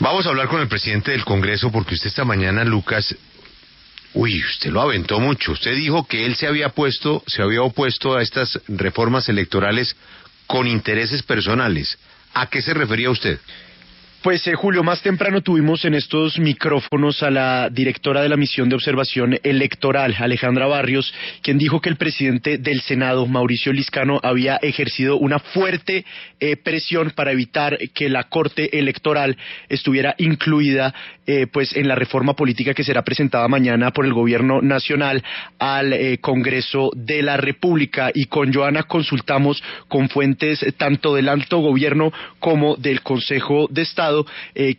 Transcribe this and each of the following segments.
Vamos a hablar con el presidente del Congreso porque usted esta mañana, Lucas, usted lo aventó mucho. Usted dijo que él se había opuesto a estas reformas electorales con intereses personales. ¿A qué se refería usted? Pues Julio, más temprano tuvimos en estos micrófonos a la directora de la Misión de Observación Electoral, Alejandra Barrios, quien dijo que el presidente del Senado, Mauricio Liscano, había ejercido una fuerte presión para evitar que la Corte Electoral estuviera incluida pues en la reforma política que será presentada mañana por el Gobierno Nacional al Congreso de la República. Y con Joana consultamos con fuentes tanto del alto gobierno como del Consejo de Estado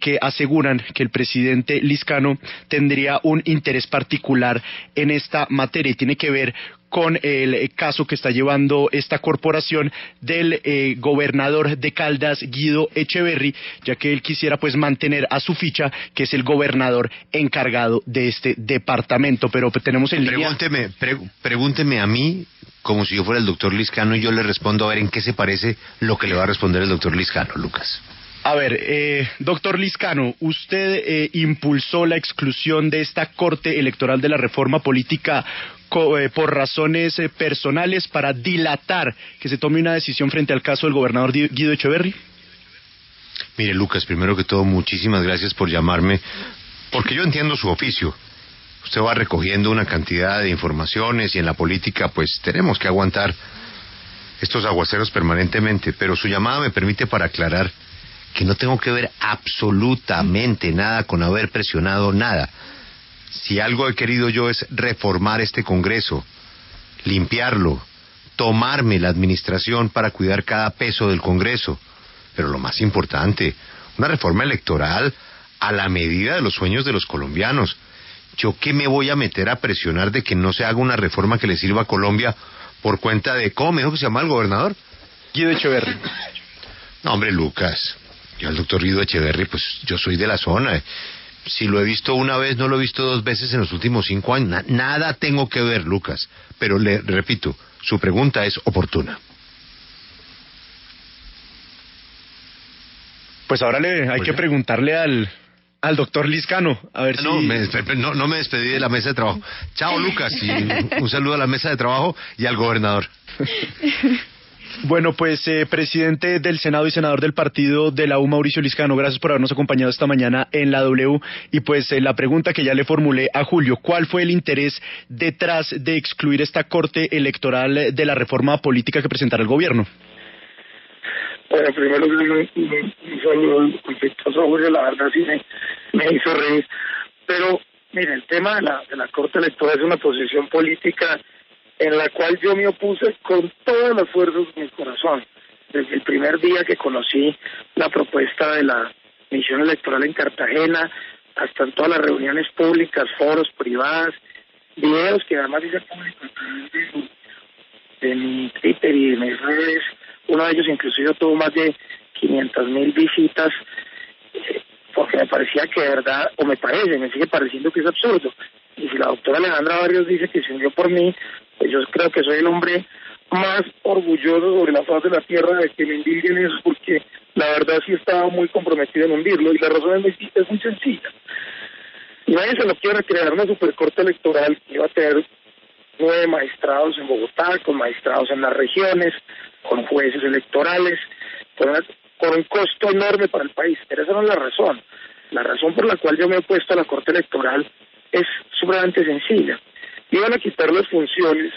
que aseguran que el presidente Liscano tendría un interés particular en esta materia y tiene que ver con el caso que está llevando esta corporación del gobernador de Caldas, Guido Echeverry, ya que él quisiera pues mantener a su ficha, que es el gobernador encargado de este departamento. Pero tenemos en línea... Pregúnteme a mí, como si yo fuera el doctor Liscano, y yo le respondo a ver en qué se parece lo que le va a responder el doctor Liscano, Lucas. A ver, doctor Liscano, usted impulsó la exclusión de esta Corte Electoral de la reforma política por razones personales para dilatar que se tome una decisión frente al caso del gobernador Guido Echeverry. Mire, Lucas, primero que todo, muchísimas gracias por llamarme, porque yo entiendo su oficio. Usted va recogiendo una cantidad de informaciones y en la política pues tenemos que aguantar estos aguaceros permanentemente, pero su llamada me permite para aclarar que no tengo que ver absolutamente nada con haber presionado nada. Si algo he querido yo es reformar este Congreso, limpiarlo, tomarme la administración para cuidar cada peso del Congreso. Pero lo más importante, una reforma electoral a la medida de los sueños de los colombianos. ¿Yo qué me voy a meter a presionar de que no se haga una reforma que le sirva a Colombia por cuenta de, ¿cómo me dijo que se llama el gobernador? Guido Echeverry. No, hombre, Lucas, yo al doctor Guido Echeverry, pues yo soy de la zona. Si lo he visto una vez, no lo he visto 2 veces en los últimos 5 años. Nada tengo que ver, Lucas. Pero le repito, su pregunta es oportuna. Pues ahora hay que preguntarle al doctor Liscano, a ver si... No me despedí de la mesa de trabajo. Chao, Lucas, y un saludo a la mesa de trabajo y al gobernador. Bueno, pues presidente del Senado y senador del partido de la U, Mauricio Liscano, gracias por habernos acompañado esta mañana en la W. Y pues la pregunta que ya le formulé a Julio, ¿cuál fue el interés detrás de excluir esta Corte Electoral de la reforma política que presentará el gobierno? Bueno, primero un saludo afectuoso a Julio, la verdad sí me hizo reír. Pero, mire, el tema de la Corte Electoral es una posición política en la cual yo me opuse con todas las fuerzas de mi corazón. Desde el primer día que conocí la propuesta de la misión electoral en Cartagena, hasta en todas las reuniones públicas, foros, privadas, videos que además hice públicos a través de mi Twitter y de mis redes. Uno de ellos inclusive tuvo más de 500,000 visitas, porque me parecía que de verdad, o me sigue pareciendo que es absurdo. Y si la doctora Alejandra Barrios dice que se hundió por mí, pues yo creo que soy el hombre más orgulloso sobre la faz de la tierra de que me indiguen eso, porque la verdad sí estaba muy comprometido en hundirlo, y la razón es muy sencilla. Y nadie se lo quiere crear una supercorte electoral que iba a tener 9 magistrados en Bogotá, con magistrados en las regiones, con jueces electorales, con un costo enorme para el país. Pero esa no es la razón. La razón por la cual yo me he opuesto a la Corte Electoral es sumamente sencilla. Iban a quitar las funciones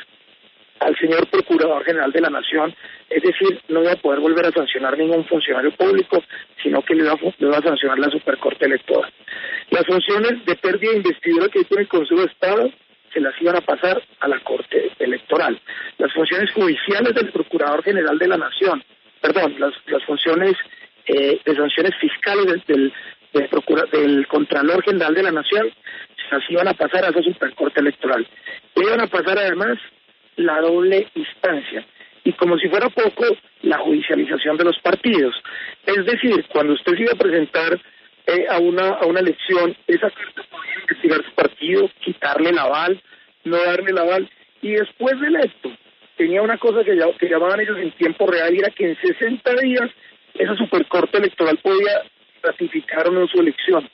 al señor Procurador General de la Nación, es decir, no iba a poder volver a sancionar ningún funcionario público, sino que le iba a sancionar la Supercorte Electoral. Las funciones de pérdida de investidura que tiene el Consejo de Estado se las iban a pasar a la Corte Electoral. Las funciones judiciales del Procurador General de la Nación, las funciones de sanciones fiscales del Contralor General de la Nación, se las iban a pasar a esa Supercorte Electoral. Le iban a pasar además la doble instancia, y como si fuera poco, la judicialización de los partidos. Es decir, cuando usted se iba a presentar a una elección, esa carta podía investigar su partido, quitarle el aval, no darle el aval, y después del electo tenía una cosa que llamaban ellos en tiempo real, y era que en 60 días esa Supercorte Electoral podía ratificaron en su elección.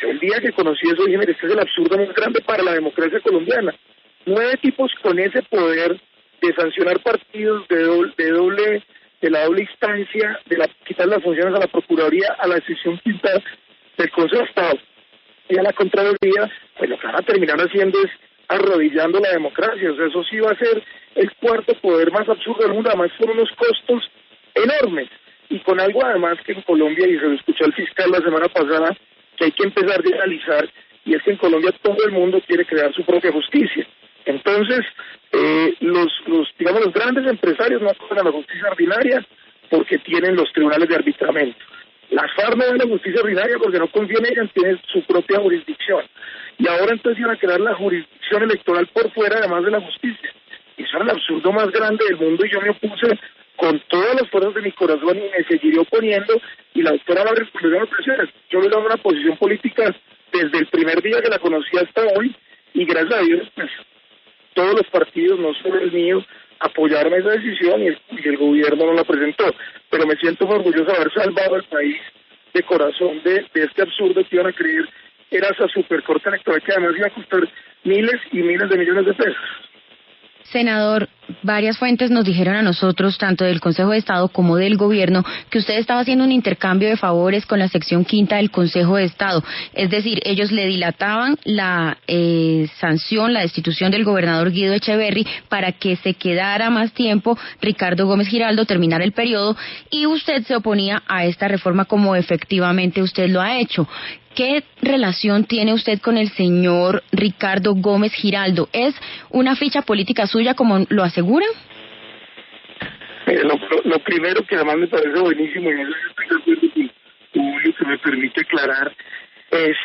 Yo el día que conocí eso dije, mire, este es el absurdo más grande para la democracia colombiana. 9 tipos con ese poder de sancionar partidos de la doble instancia, quitar las funciones a la Procuraduría, a la decisión quinta del Consejo de Estado y a la Contraloría, pues lo que van a terminar haciendo es arrodillando la democracia. O sea, eso sí va a ser el cuarto poder más absurdo del mundo, además por unos costos enormes y con algo además que en Colombia, y se lo escuchó al fiscal la semana pasada, que hay que empezar a analizar, y es que en Colombia todo el mundo quiere crear su propia justicia. Entonces, los grandes empresarios no acuden a la justicia ordinaria porque tienen los tribunales de arbitramiento. Las FARC no ven la justicia ordinaria porque no confían en ellas, tienen su propia jurisdicción. Y ahora entonces iban a crear la jurisdicción electoral por fuera, además de la justicia. Y eso era el absurdo más grande del mundo, y yo me opuse con todas las fuerzas de mi corazón y me seguiré oponiendo, y la doctora Vargas pues le dio presiones. Yo le daba una posición política desde el primer día que la conocí hasta hoy, y gracias a Dios, pues, todos los partidos, no solo el mío, apoyaron esa decisión y el gobierno no la presentó. Pero me siento muy orgulloso de haber salvado al país de corazón de este absurdo que iban a creer era esa supercorte electoral que además iba a costar miles y miles de millones de pesos. Senador, varias fuentes nos dijeron a nosotros, tanto del Consejo de Estado como del Gobierno, que usted estaba haciendo un intercambio de favores con la sección quinta del Consejo de Estado. Es decir, ellos le dilataban la sanción, la destitución del gobernador Guido Echeverry para que se quedara más tiempo Ricardo Gómez Giraldo, terminar el periodo, y usted se oponía a esta reforma como efectivamente usted lo ha hecho. ¿Qué relación tiene usted con el señor Ricardo Gómez Giraldo? ¿Es una ficha política suya como lo aseguran? Lo primero, que además me parece buenísimo, y eso estoy de acuerdo con lo que me permite aclarar, es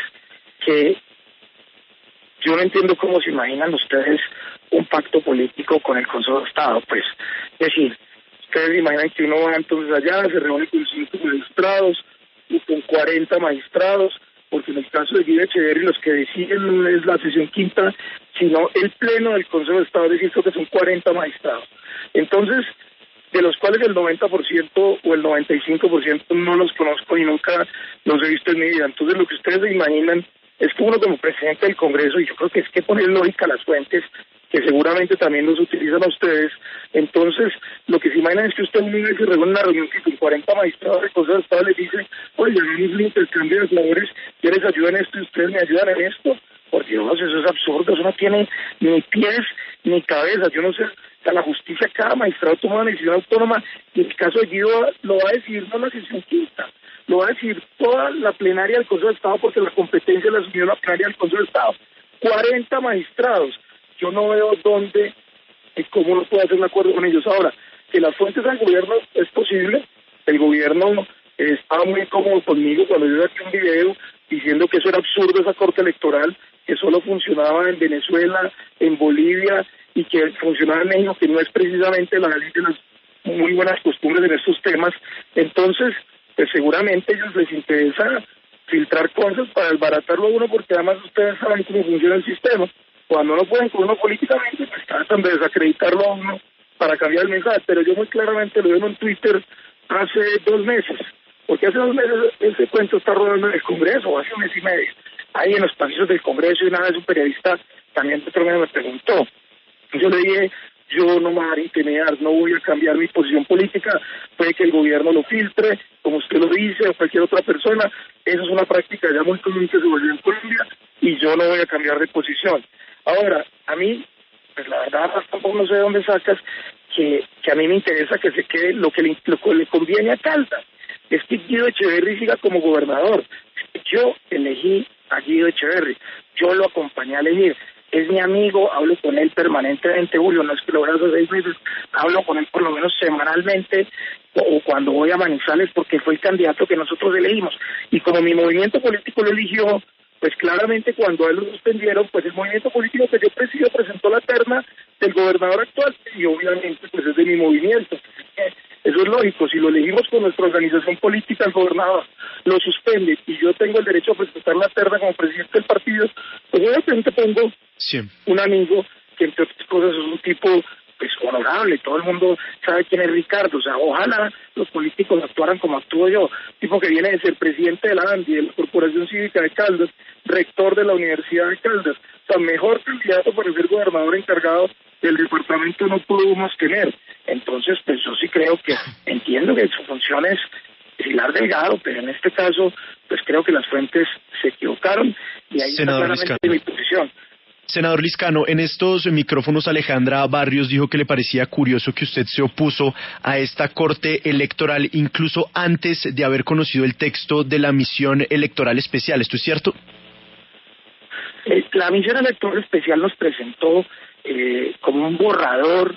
que yo no entiendo cómo se imaginan ustedes un pacto político con el Consejo de Estado. Pues, es decir, ustedes imaginan que uno va entonces allá, se reúne con 5 magistrados y con 40 magistrados, porque en el caso de Guido Echeverry los que deciden no es la sesión quinta, sino el pleno del Consejo de Estado, es decir, creo que son 40 magistrados. Entonces, de los cuales el 90% o el 95% no los conozco y nunca los he visto en mi vida. Entonces, lo que ustedes se imaginan es que uno como presidente del Congreso, y yo creo que es que poner lógica a las fuentes, que seguramente también los utilizan a ustedes, entonces lo que se imaginan es que usted un día se reúne en una reunión que con 40 magistrados de Consejo de Estado les dice, oye, hagamos un intercambio de favores, yo les ayudo en esto y ustedes me ayudan en esto. Por Dios, eso es absurdo, eso no tiene ni pies ni cabeza. Yo no sé, la justicia, cada magistrado toma una decisión autónoma, y en el caso de Guido lo va a decidir no la sesión quinta, lo va a decidir toda la plenaria del Consejo de Estado, porque la competencia la asumió la plenaria del Consejo de Estado. 40 magistrados. Yo no veo dónde y cómo no puede hacer un acuerdo con ellos. Ahora, que las fuentes del gobierno es posible. El gobierno estaba muy cómodo conmigo cuando yo saqué un video diciendo que eso era absurdo, esa corte electoral, que solo funcionaba en Venezuela, en Bolivia, y que funcionaba en México, que no es precisamente la ley de las muy buenas costumbres en estos temas. Entonces, pues seguramente a ellos les interesa filtrar cosas para desbaratarlo a uno, porque además ustedes saben cómo funciona el sistema. Cuando no pueden con uno políticamente, pues tratan de desacreditarlo a uno para cambiar el mensaje. Pero yo muy claramente lo veo en Twitter hace 2 meses, porque hace 2 meses ese cuento está rodando en el Congreso, o hace 1 mes y medio, ahí en los pasillos del Congreso, y una vez un periodista también de otro medio me preguntó. Yo le dije, yo no me voy a intimidar, no voy a cambiar mi posición política, puede que el gobierno lo filtre, como usted lo dice, o cualquier otra persona. Eso es una práctica ya muy común que se volvió en Colombia, y yo no voy a cambiar de posición. Ahora, a mí, pues la verdad, tampoco no sé de dónde sacas que a mí me interesa que se quede lo que le conviene a Caldas. Es que Guido Echeverry siga como gobernador. Yo elegí a Guido Echeverry, yo lo acompañé a elegir. Es mi amigo, hablo con él permanentemente, Julio, no es que lo vea hace 6 meses, hablo con él por lo menos semanalmente, o cuando voy a Manizales, porque fue el candidato que nosotros elegimos. Y como mi movimiento político lo eligió, pues claramente cuando a él lo suspendieron, pues el movimiento político que yo presido presentó la terna del gobernador actual, y obviamente pues es de mi movimiento. Eso es lógico, si lo elegimos con nuestra organización política, el gobernador lo suspende y yo tengo el derecho a presentar la terna como presidente del partido, pues obviamente pongo un amigo que entre otras cosas es un tipo pues honorable, todo el mundo sabe quién es Ricardo, o sea, ojalá los políticos actuaran como actúo yo, tipo que viene de ser presidente de la ANDI, de la Corporación Cívica de Caldas, rector de la Universidad de Caldas, o sea, mejor candidato para ser gobernador encargado del departamento no pudimos tener. Entonces, pues yo sí creo que, entiendo que su función es Pilar Delgado, pero en este caso, pues creo que las fuentes se equivocaron y ahí está claramente mi posición. Senador Lizcano, en estos micrófonos Alejandra Barrios dijo que le parecía curioso que usted se opuso a esta corte electoral incluso antes de haber conocido el texto de la misión electoral especial. ¿Esto es cierto? La misión electoral especial nos presentó como un borrador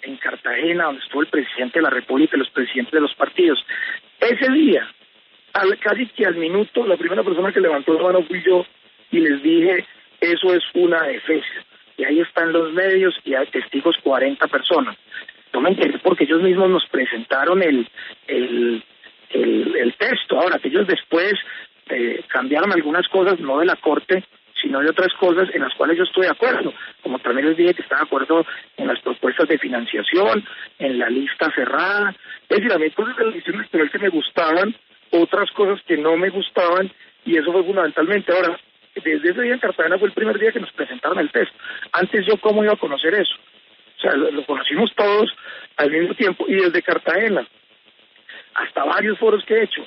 en Cartagena, donde estuvo el presidente de la República y los presidentes de los partidos. Ese día, casi que al minuto, la primera persona que levantó la mano fui yo y les dije: eso es una defecia. Y ahí están los medios y hay testigos 40 personas. No me enteré porque ellos mismos nos presentaron el texto. Ahora, que ellos después cambiaron algunas cosas, no de la Corte, sino de otras cosas en las cuales yo estoy de acuerdo. Como también les dije que estaba de acuerdo en las propuestas de financiación, en la lista cerrada. Es decir, a mí cosas de la lista electoral que me gustaban, otras cosas que no me gustaban, y eso fue fundamentalmente. Ahora, desde ese día en Cartagena fue el primer día que nos presentaron el texto. Antes yo, ¿cómo iba a conocer eso? O sea, lo conocimos todos al mismo tiempo, y desde Cartagena hasta varios foros que he hecho,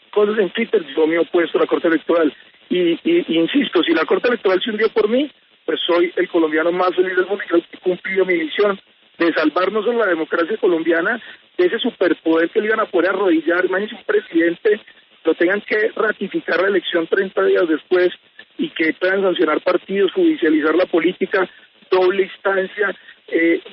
cosas en Twitter, yo me he opuesto a la Corte Electoral. Y insisto, si la Corte Electoral se hundió por mí, pues soy el colombiano más feliz del mundo y creo que he cumplido mi misión de salvar no solo la democracia colombiana de ese superpoder que le iban a poder arrodillar. Imagínense un presidente, lo tengan que ratificar la elección 30 días después y que puedan sancionar partidos, judicializar la política, doble instancia,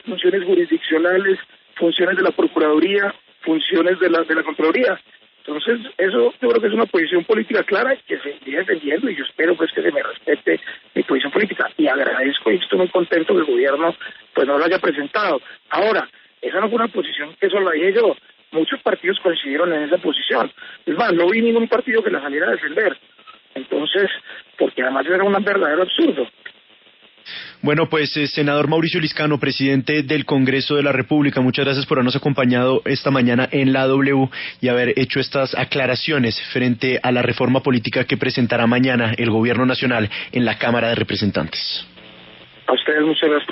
funciones jurisdiccionales, funciones de la Procuraduría, funciones de la Contraloría. Entonces, eso yo creo que es una posición política clara que se sigue defendiendo, y yo espero pues que se me respete mi posición política, y agradezco y estoy muy contento que el gobierno pues no lo haya presentado. Ahora, esa no fue una posición que solo la dije yo, muchos partidos coincidieron en esa posición. Es más, no vi ningún partido que la saliera a defender. Entonces, porque además era un verdadero absurdo. Bueno, pues senador Mauricio Lizcano, presidente del Congreso de la República, muchas gracias por habernos acompañado esta mañana en la W y haber hecho estas aclaraciones frente a la reforma política que presentará mañana el Gobierno Nacional en la Cámara de Representantes. A ustedes muchas gracias,